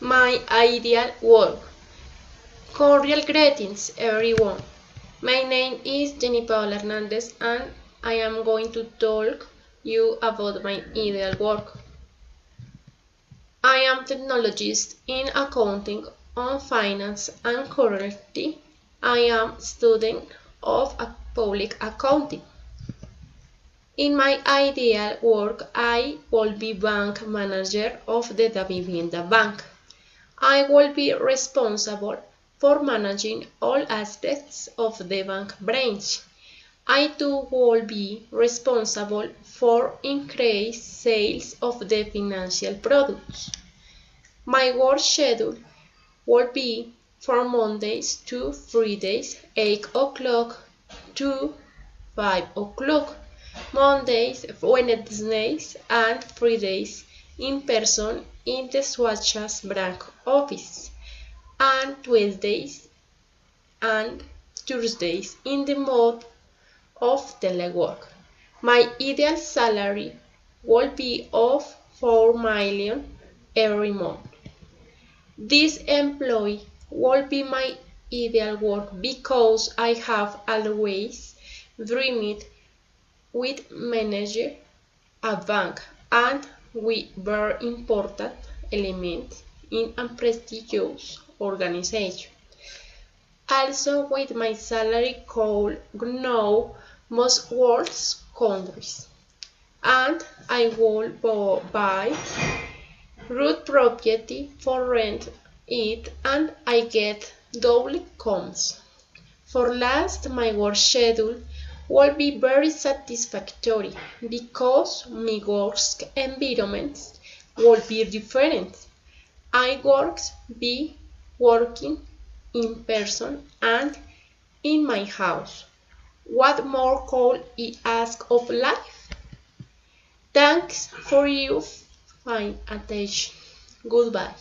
My ideal work. Cordial greetings, everyone. My name is Jenny Paola Hernandez, and I am going to talk you about my ideal work. I am technologist in accounting on finance, and currently I am student of public accounting. In my ideal work, I will be bank manager of the Davivienda Bank. I will be responsible for managing all aspects of the bank branch. I too will be responsible for increased sales of the financial products. My work schedule will be from Mondays to Fridays, 8 o'clock to 5 o'clock. Mondays, Wednesdays, and Fridays in person in the Swatchas branch office, and Tuesdays and Thursdays in the mode of telework. My ideal salary will be of 4 million every month. This employee will be my ideal work because I have always dreamed with managing a bank, and we very important element in a prestigious organization. Also, with my salary could know most world's countries, and I will buy root property for rent it, and I get double comes. For last, my work schedule will be very satisfactory because my work environments will be different. I will be working in person and in my house. What more could I ask of life? Thanks for your fine attention. Goodbye.